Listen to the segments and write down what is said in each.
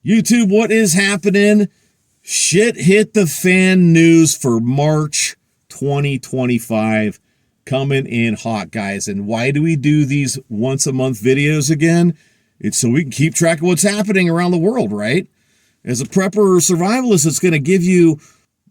YouTube, what is happening? Shit hit the fan news for March 2025 coming in hot, guys. And why do we do these once a month videos again? It's so we can keep track of what's happening around the world, right? As a prepper or survivalist, it's going to give you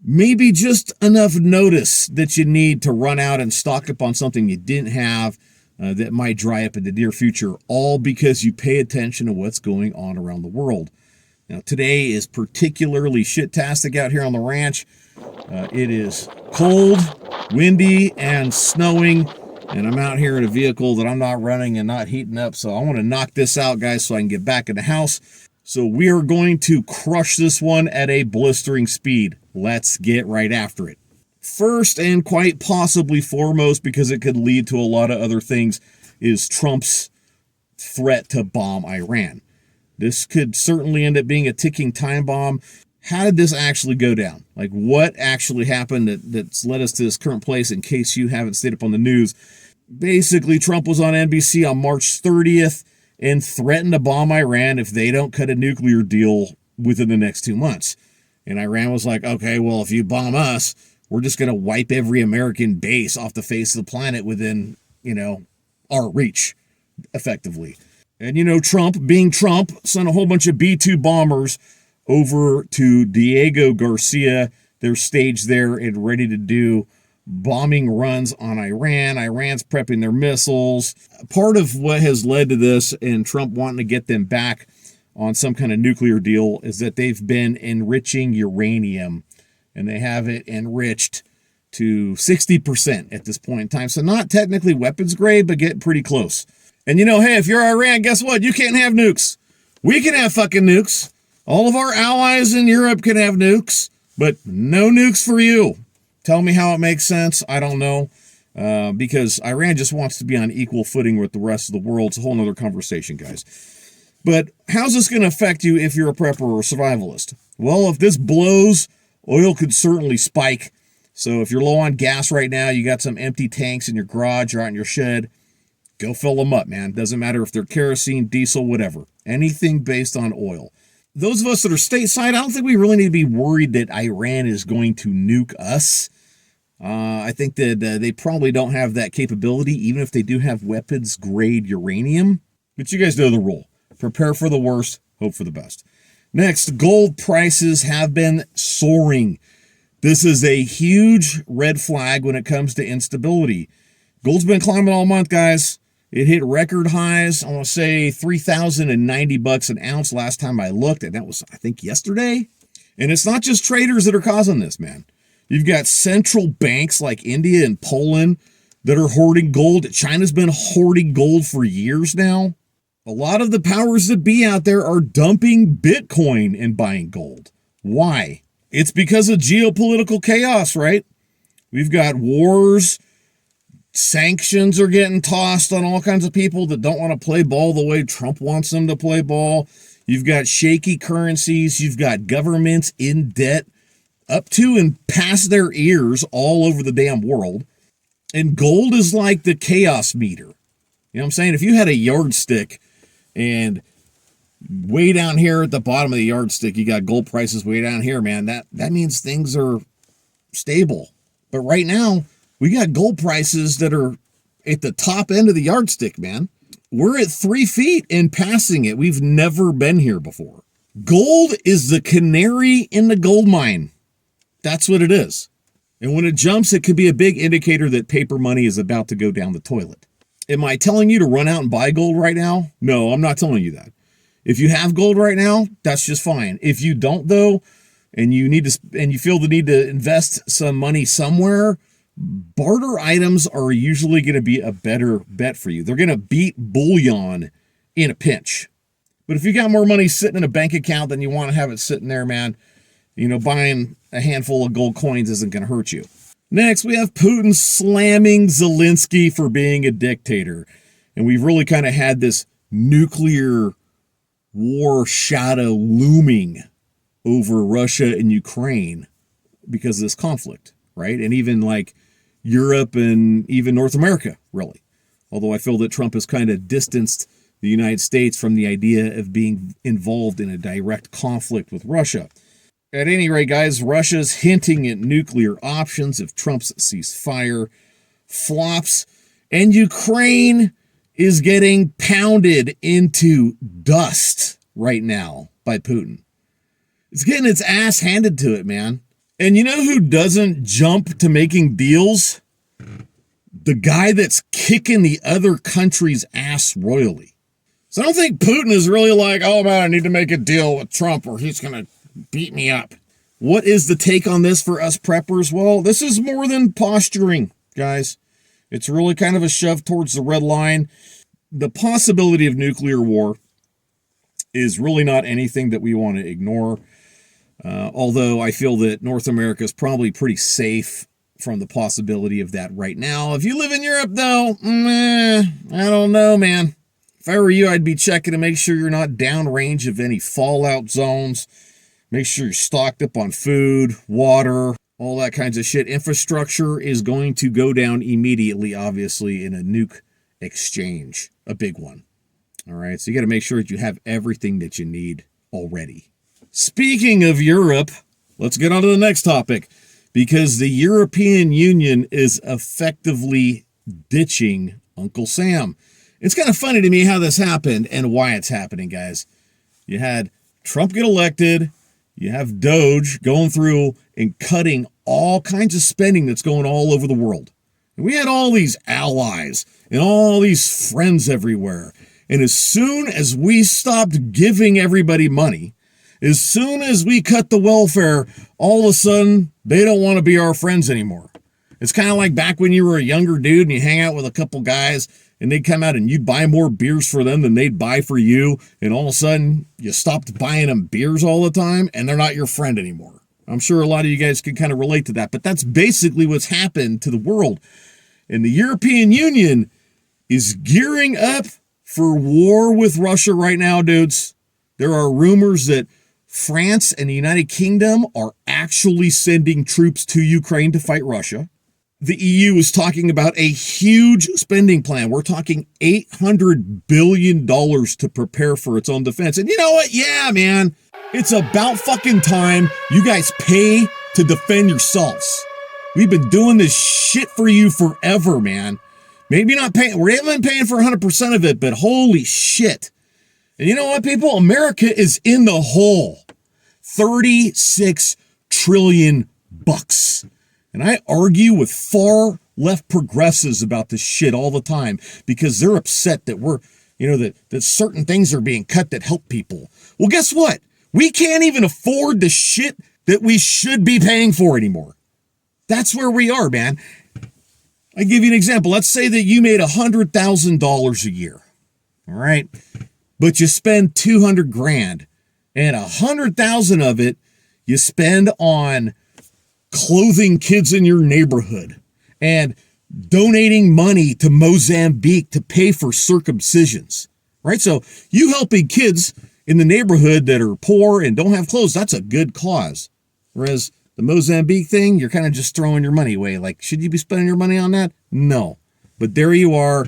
maybe just enough notice that you need to run out and stock up on something you didn't have that might dry up in the near future, all because you pay attention to what's going on around the world. Now, today is particularly shit-tastic out here on the ranch. It is cold, windy, and snowing, and I'm out here in a vehicle that I'm not running and not heating up, so I want to knock this out, guys, so I can get back in the house. So we are going to crush this one at a blistering speed. Let's get right after it. First, and quite possibly foremost, because it could lead to a lot of other things, is Trump's threat to bomb Iran. This could certainly end up being a ticking time bomb. How did this actually go down? Like, what actually happened that's led us to this current place, in case you haven't stayed up on the news? Basically, Trump was on NBC on March 30th and threatened to bomb Iran if they don't cut a nuclear deal within the next 2 months. And Iran was like, okay, well, if you bomb us, we're just going to wipe every American base off the face of the planet within, our reach, effectively. And, Trump, being Trump, sent a whole bunch of B-2 bombers over to Diego Garcia. They're staged there and ready to do bombing runs on Iran. Iran's prepping their missiles. Part of what has led to this and Trump wanting to get them back on some kind of nuclear deal is that they've been enriching uranium, and they have it enriched to 60% at this point in time. So not technically weapons grade, but getting pretty close. And hey, if you're Iran, guess what? You can't have nukes. We can have fucking nukes. All of our allies in Europe can have nukes, but no nukes for you. Tell me how it makes sense. I don't know. Because Iran just wants to be on equal footing with the rest of the world. It's a whole nother conversation, guys. But how's this going to affect you if you're a prepper or a survivalist? Well, if this blows, oil could certainly spike. So if you're low on gas right now, you got some empty tanks in your garage or out in your shed, go fill them up, man. Doesn't matter if they're kerosene, diesel, whatever. Anything based on oil. Those of us that are stateside, I don't think we really need to be worried that Iran is going to nuke us. I think that they probably don't have that capability, even if they do have weapons-grade uranium. But you guys know the rule. Prepare for the worst, hope for the best. Next, gold prices have been soaring. This is a huge red flag when it comes to instability. Gold's been climbing all month, guys. It hit record highs. I want to say $3,090 an ounce last time I looked, and that was, I think, yesterday. And it's not just traders that are causing this, man. You've got central banks like India and Poland that are hoarding gold. China's been hoarding gold for years now. A lot of the powers that be out there are dumping Bitcoin and buying gold. Why? It's because of geopolitical chaos, right? We've got wars. Sanctions are getting tossed on all kinds of people that don't want to play ball the way Trump wants them to play ball. You've got shaky currencies. You've got governments in debt up to and past their ears all over the damn world. And gold is like the chaos meter. You know what I'm saying? If you had a yardstick and way down here at the bottom of the yardstick, you got gold prices way down here, man, that means things are stable. But right now, we got gold prices that are at the top end of the yardstick, man. We're at 3 feet and passing it. We've never been here before. Gold is the canary in the gold mine. That's what it is. And when it jumps, it could be a big indicator that paper money is about to go down the toilet. Am I telling you to run out and buy gold right now? No, I'm not telling you that. If you have gold right now, that's just fine. If you don't, though, and you feel the need to invest some money somewhere, barter items are usually going to be a better bet for you. They're going to beat bullion in a pinch. But if you got more money sitting in a bank account than you want to have it sitting there, man, buying a handful of gold coins isn't going to hurt you. Next, we have Putin slamming Zelensky for being a dictator. And we've really kind of had this nuclear war shadow looming over Russia and Ukraine because of this conflict, right? And even like Europe and even North America, really. Although I feel that Trump has kind of distanced the United States from the idea of being involved in a direct conflict with Russia. At any rate, guys, Russia's hinting at nuclear options if Trump's ceasefire flops, and Ukraine is getting pounded into dust right now by Putin. It's getting its ass handed to it, man. And you know who doesn't jump to making deals? The guy that's kicking the other country's ass royally. So I don't think Putin is really like, oh man, I need to make a deal with Trump or he's going to beat me up. What is the take on this for us preppers? Well, this is more than posturing, guys. It's really kind of a shove towards the red line. The possibility of nuclear war is really not anything that we want to ignore. Although I feel that North America is probably pretty safe from the possibility of that right now. If you live in Europe, though, I don't know, man. If I were you, I'd be checking to make sure you're not downrange of any fallout zones. Make sure you're stocked up on food, water, all that kinds of shit. Infrastructure is going to go down immediately, obviously, in a nuke exchange, a big one. All right, so you got to make sure that you have everything that you need already. Speaking of Europe, let's get on to the next topic, because the European Union is effectively ditching Uncle Sam. It's kind of funny to me how this happened and why it's happening, guys. You had Trump get elected. You have Doge going through and cutting all kinds of spending that's going all over the world. And we had all these allies and all these friends everywhere. And as soon as we stopped giving everybody money, as soon as we cut the welfare, all of a sudden, they don't want to be our friends anymore. It's kind of like back when you were a younger dude and you hang out with a couple guys and they'd come out and you'd buy more beers for them than they'd buy for you. And all of a sudden, you stopped buying them beers all the time and they're not your friend anymore. I'm sure a lot of you guys can kind of relate to that, but that's basically what's happened to the world. And the European Union is gearing up for war with Russia right now, dudes. There are rumors that France and the United Kingdom are actually sending troops to Ukraine to fight Russia. The EU is talking about a huge spending plan. We're talking $800 billion to prepare for its own defense. And you know what? Yeah, man, it's about fucking time you guys pay to defend yourselves. We've been doing this shit for you forever, man. Maybe not paying, we haven't been paying for 100% of it, but holy shit. And you know what, people? America is in the hole. 36 trillion bucks. And I argue with far left progressives about this shit all the time because they're upset that that certain things are being cut that help people. Well, guess what? We can't even afford the shit that we should be paying for anymore. That's where we are, man. I give you an example. Let's say that you made $100,000 a year. All right. But you spend 200 grand and 100,000 of it you spend on clothing kids in your neighborhood and donating money to Mozambique to pay for circumcisions, right? So you helping kids in the neighborhood that are poor and don't have clothes, that's a good cause. Whereas the Mozambique thing, you're kind of just throwing your money away. Like, should you be spending your money on that? No. But there you are.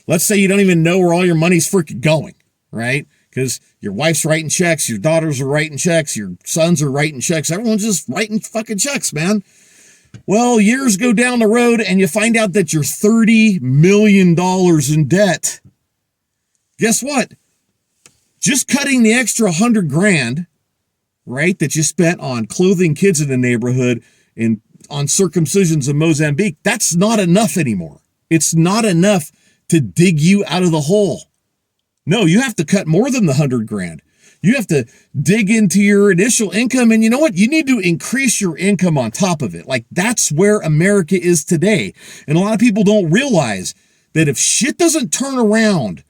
Let's say you don't even know where all your money's freaking going, right? Because your wife's writing checks, your daughters are writing checks, your sons are writing checks. Everyone's just writing fucking checks, man. Well, years go down the road and you find out that you're $30 million in debt. Guess what? Just cutting the extra 100 grand, right, that you spent on clothing kids in the neighborhood and on circumcisions in Mozambique, that's not enough anymore. It's not enough to dig you out of the hole. No, you have to cut more than the 100 grand. You have to dig into your initial income. And you know what? You need to increase your income on top of it. Like, that's where America is today. And a lot of people don't realize that if shit doesn't turn around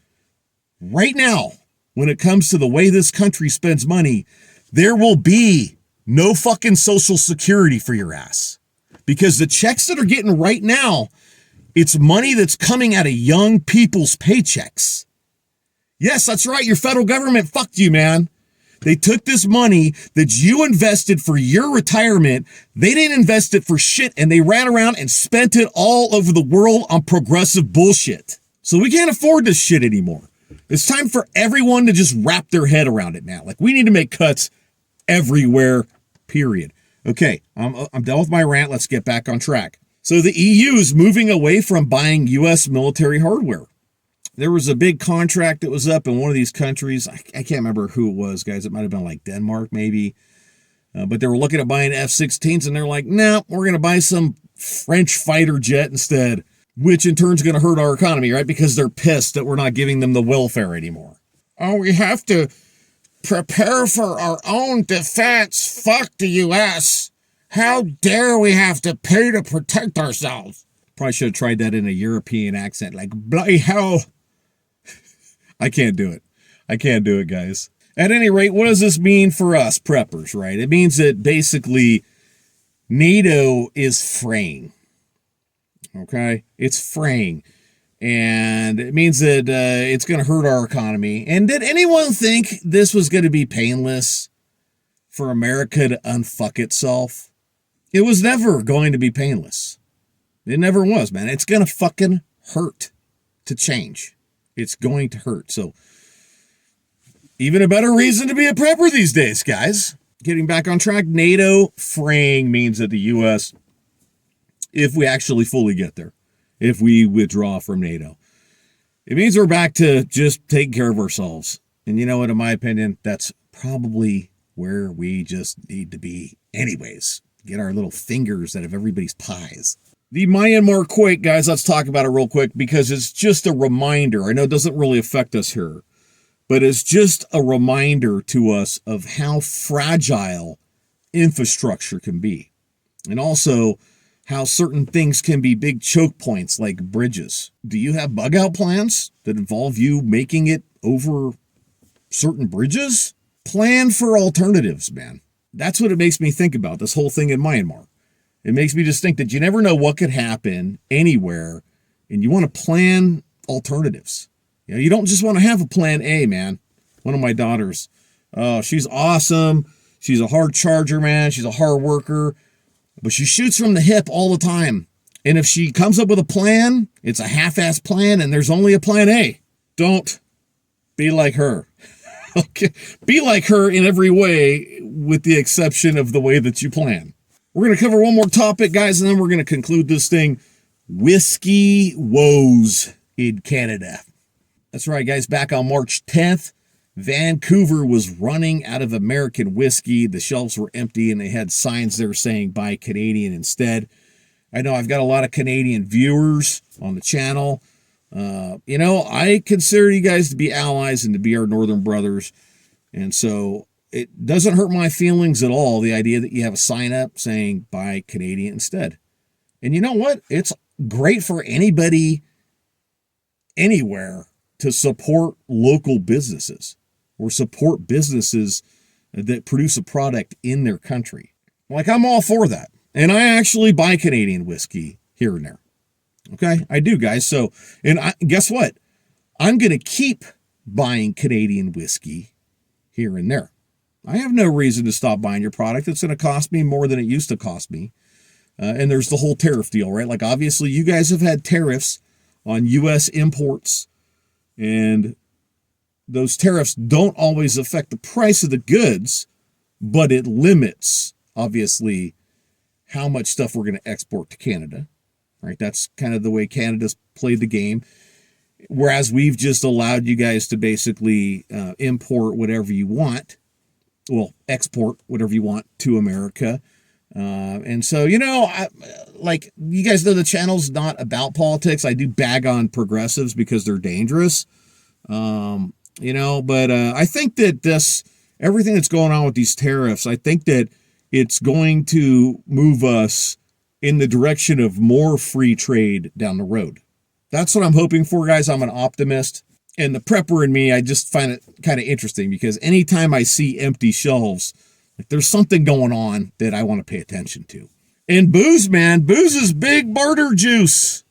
right now, when it comes to the way this country spends money, there will be no fucking Social Security for your ass. Because the checks that are getting right now, it's money that's coming out of young people's paychecks. Yes, that's right. Your federal government fucked you, man. They took this money that you invested for your retirement. They didn't invest it for shit, and they ran around and spent it all over the world on progressive bullshit. So we can't afford this shit anymore. It's time for everyone to just wrap their head around it now. Like, we need to make cuts everywhere, period. Okay, I'm done with my rant. Let's get back on track. So the EU is moving away from buying U.S. military hardware. There was a big contract that was up in one of these countries. I can't remember who it was, guys. It might have been like Denmark, maybe. But they were looking at buying F-16s, and they're like, no, we're going to buy some French fighter jet instead, which in turn is going to hurt our economy, right? Because they're pissed that we're not giving them the welfare anymore. Oh, we have to prepare for our own defense. Fuck the U.S. How dare we have to pay to protect ourselves? Probably should have tried that in a European accent, like, bloody hell. I can't do it. I can't do it, guys. At any rate, what does this mean for us preppers, right? It means that basically NATO is fraying. Okay? It's fraying. And it means that it's going to hurt our economy. And did anyone think this was going to be painless for America to unfuck itself? It was never going to be painless. It never was, man. It's going to fucking hurt to change. It's going to hurt. So, even a better reason to be a prepper these days, guys. Getting back on track, NATO fraying means that the U.S., if we actually fully get there, if we withdraw from NATO, it means we're back to just taking care of ourselves. And you know what, in my opinion, that's probably where we just need to be anyways. Get our little fingers out of everybody's pies. The Myanmar Quake, guys, let's talk about it real quick because it's just a reminder. I know it doesn't really affect us here, but it's just a reminder to us of how fragile infrastructure can be. And also how certain things can be big choke points like bridges. Do you have bug out plans that involve you making it over certain bridges? Plan for alternatives, man. That's what it makes me think about, this whole thing in Myanmar. It makes me just think that you never know what could happen anywhere, and you want to plan alternatives. You know, you don't just want to have a plan A, man. One of my daughters, she's awesome. She's a hard charger, man. She's a hard worker, but she shoots from the hip all the time. And if she comes up with a plan, it's a half-assed plan, and there's only a plan A. Don't be like her. Okay, be like her in every way, with the exception of the way that you plan. We're going to cover one more topic, guys, and then we're going to conclude this thing. Whisky Woes in Canada. That's right, guys. Back on March 10th, Vancouver was running out of American whiskey. The shelves were empty, and they had signs there saying, buy Canadian instead. I know I've got a lot of Canadian viewers on the channel. You know, I consider you guys to be allies and to be our northern brothers. And so it doesn't hurt my feelings at all, the idea that you have a sign up saying buy Canadian instead. And you know what? It's great for anybody, anywhere, to support local businesses or support businesses that produce a product in their country. Like, I'm all for that. And I actually buy Canadian whiskey here and there. Okay, I do, guys. So, and guess what? I'm going to keep buying Canadian whiskey here and there. I have no reason to stop buying your product. It's going to cost me more than it used to cost me. And there's the whole tariff deal, right? Like, obviously, you guys have had tariffs on U.S. imports, and those tariffs don't always affect the price of the goods, but it limits, obviously, how much stuff we're going to export to Canada. Right? That's kind of the way Canada's played the game. Whereas we've just allowed you guys to basically import whatever you want. Well, export whatever you want to America. And so, you know, like, you guys know the channel's not about politics. I do bag on progressives because they're dangerous. You know, but I think that everything that's going on with these tariffs, I think that it's going to move us in the direction of more free trade down the road. That's what I'm hoping for, guys. I'm an optimist. And the prepper in me, I just find it kind of interesting because anytime I see empty shelves, like, there's something going on that I want to pay attention to. And booze, man, booze is big barter juice.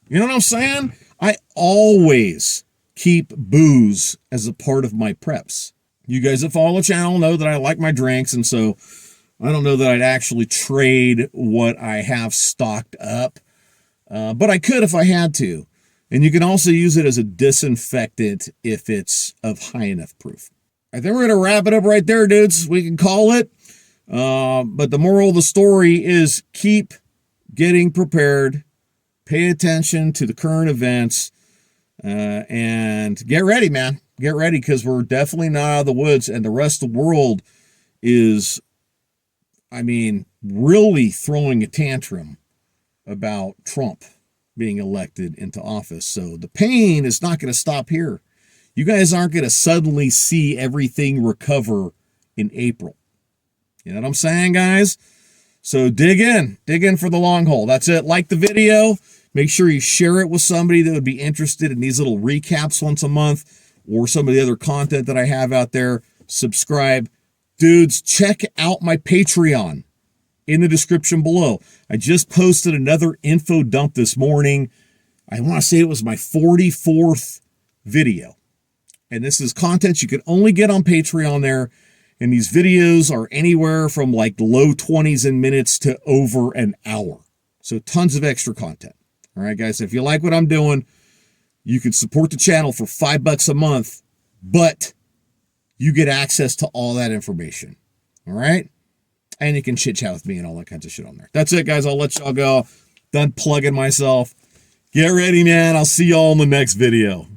You know what I'm saying? I always keep booze as a part of my preps. You guys that follow the channel know that I like my drinks, and so I don't know that I'd actually trade what I have stocked up, but I could if I had to. And you can also use it as a disinfectant if it's of high enough proof. I think we're going to wrap it up right there, dudes. We can call it. But the moral of the story is keep getting prepared. Pay attention to the current events. And get ready, man. Get ready, because we're definitely not out of the woods. And the rest of the world is, really throwing a tantrum about Trump being elected into office. So the pain is not going to stop here. You guys aren't going to suddenly see everything recover in April. You know what I'm saying, guys? So dig in for the long haul. That's it. Like the video. Make sure you share it with somebody that would be interested in these little recaps once a month or some of the other content that I have out there. Subscribe. Dudes, check out my Patreon in the description below. I just posted another info dump this morning. I want to say it was my 44th video. And this is content you can only get on Patreon there. And these videos are anywhere from like the low 20s in minutes to over an hour. So tons of extra content. All right, guys, if you like what I'm doing, you can support the channel for $5 a month, but you get access to all that information. All right? And you can chit chat with me and all that kinds of shit on there. That's it, guys. I'll let y'all go. Done plugging myself. Get ready, man. I'll see y'all in the next video.